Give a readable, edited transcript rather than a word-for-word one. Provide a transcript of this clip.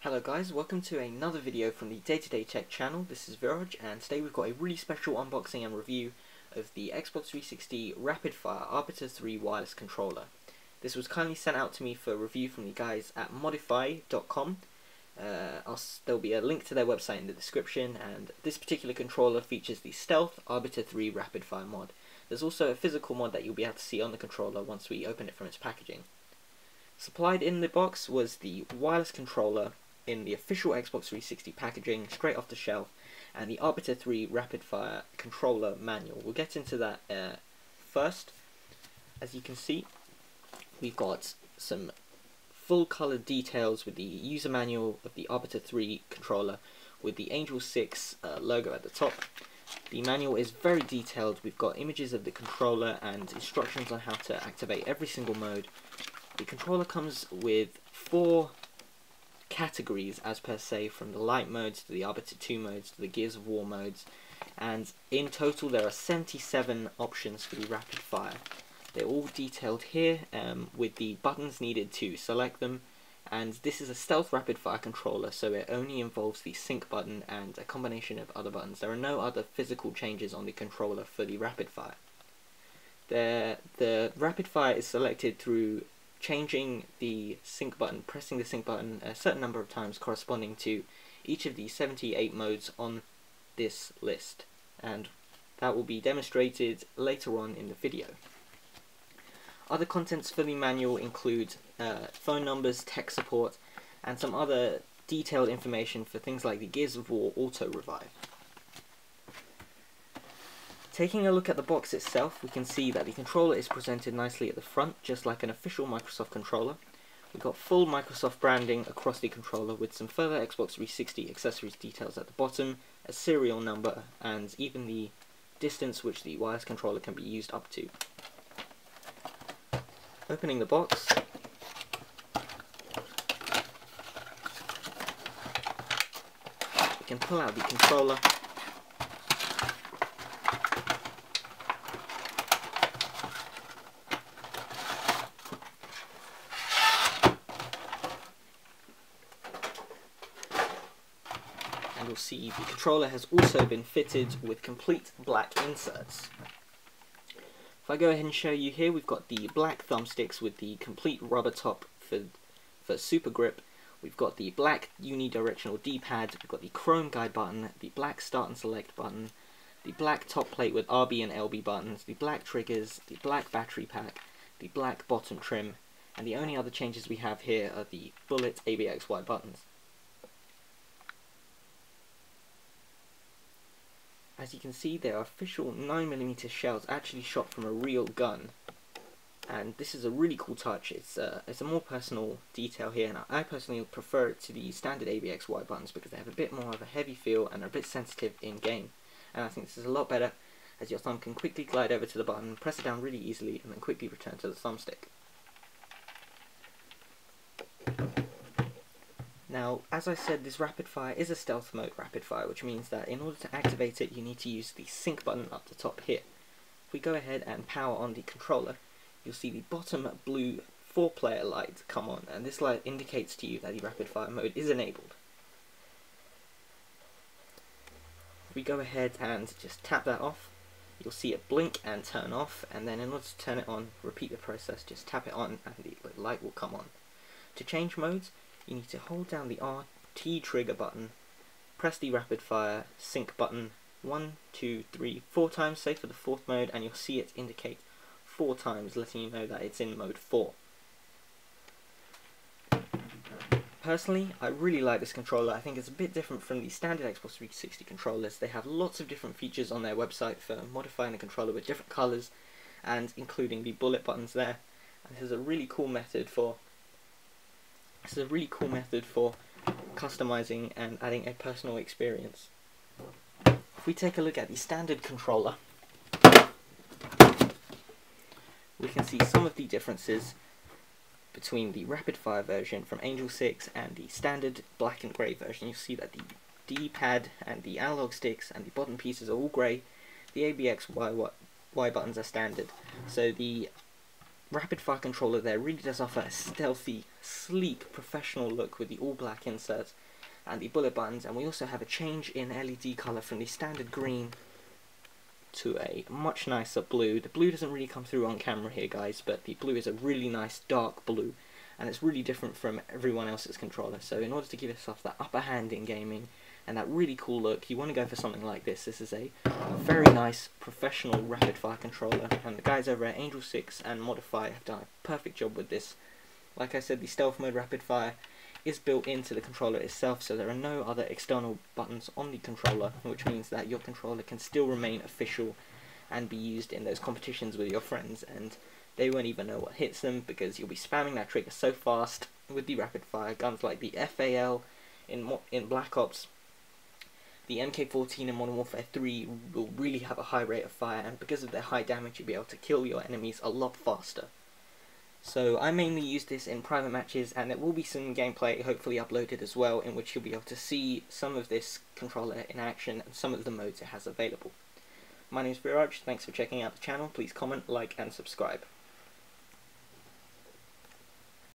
Hello guys, welcome to another video from the Day-to-Day Tech channel. This is Viraj, and today we've got a really special unboxing and review of the Xbox 360 Rapid Fire Arbiter 3 wireless controller. This was kindly sent out to me for review from the guys at modify.com. There'll be a link to their website in the description, and this particular controller features the Stealth Arbiter 3 Rapid Fire mod. There's also a physical mod that you'll be able to see on the controller once we open it from its packaging. Supplied in the box was the wireless controller in the official Xbox 360 packaging, straight off the shelf, and the Arbiter 3 Rapid Fire controller manual. We'll get into that first. As you can see, we've got some full color details with the user manual of the Arbiter 3 controller with the Angel 6 logo at the top. The manual is very detailed. We've got images of the controller and instructions on how to activate every single mode. The controller comes with 4 categories as per se, from the light modes to the Arbiter 2 modes to the Gears of War modes, and in total there are 77 options for the rapid fire. They're all detailed here with the buttons needed to select them, and this is a stealth rapid fire controller, so it only involves the sync button and a combination of other buttons. There are no other physical changes on the controller for the rapid fire. The rapid fire is selected through changing the sync button, pressing the sync button a certain number of times corresponding to each of the 78 modes on this list, and that will be demonstrated later on in the video. Other contents for the manual include phone numbers, tech support, and some other detailed information for things like the Gears of War auto revive. Taking a look at the box itself, we can see that the controller is presented nicely at the front, just like an official Microsoft controller. We've got full Microsoft branding across the controller with some further Xbox 360 accessories details at the bottom, a serial number, and even the distance which the wireless controller can be used up to. Opening the box, we can pull out the controller. And you'll see the controller has also been fitted with complete black inserts. If I go ahead and show you here, we've got the black thumbsticks with the complete rubber top for super grip. We've got the black unidirectional D-pad, we've got the chrome guide button, the black start and select button, the black top plate with RB and LB buttons, the black triggers, the black battery pack, the black bottom trim, and the only other changes we have here are the bullet ABXY buttons. As you can see, there are official 9mm shells actually shot from a real gun, and this is a really cool touch. It's a more personal detail here, and I personally prefer it to the standard ABXY buttons because they have a bit more of a heavy feel and are a bit sensitive in game, and I think this is a lot better as your thumb can quickly glide over to the button, press it down really easily, and then quickly return to the thumbstick. Now, as I said, this rapid fire is a stealth mode rapid fire, which means that in order to activate it, you need to use the sync button up the top here. If we go ahead and power on the controller, you'll see the bottom blue 4-player light come on, and this light indicates to you that the rapid fire mode is enabled. If we go ahead and just tap that off, you'll see it blink and turn off, and then in order to turn it on, repeat the process, just tap it on and the light will come on. To change modes, you need to hold down the RT trigger button, press the rapid fire sync button 1, 2, 3, 4 times, say for the 4th mode, and you'll see it indicate 4 times, letting you know that it's in mode 4. Personally, I really like this controller. I think it's a bit different from the standard Xbox 360 controllers. They have lots of different features on their website for modifying the controller with different colours, and including the bullet buttons there. And this is a really cool method for customizing and adding a personal experience. If we take a look at the standard controller, we can see some of the differences between the rapid fire version from Angel 6 and the standard black and grey version. You'll see that the D-pad and the analog sticks and the bottom pieces are all grey. The ABXY buttons are standard, so the rapid fire controller there really does offer a stealthy, sleek, professional look with the all black inserts and the bullet buttons, and we also have a change in LED colour from the standard green to a much nicer blue. The blue doesn't really come through on camera here, guys, but the blue is a really nice dark blue, and it's really different from everyone else's controller. So in order to give yourself that upper hand in gaming and that really cool look, you want to go for something like this. This is a very nice professional rapid fire controller, and the guys over at Angel 6 and Modify have done a perfect job with this. Like I said, the stealth mode rapid fire is built into the controller itself, so there are no other external buttons on the controller, which means that your controller can still remain official and be used in those competitions with your friends, and they won't even know what hits them because you'll be spamming that trigger so fast with the rapid fire. Guns like the FAL in Black Ops, the MK14 in Modern Warfare 3 will really have a high rate of fire, and because of their high damage you'll be able to kill your enemies a lot faster. So I mainly use this in private matches, and there will be some gameplay hopefully uploaded as well, in which you'll be able to see some of this controller in action and some of the modes it has available. My name is Viraj, thanks for checking out the channel. Please comment, like and subscribe.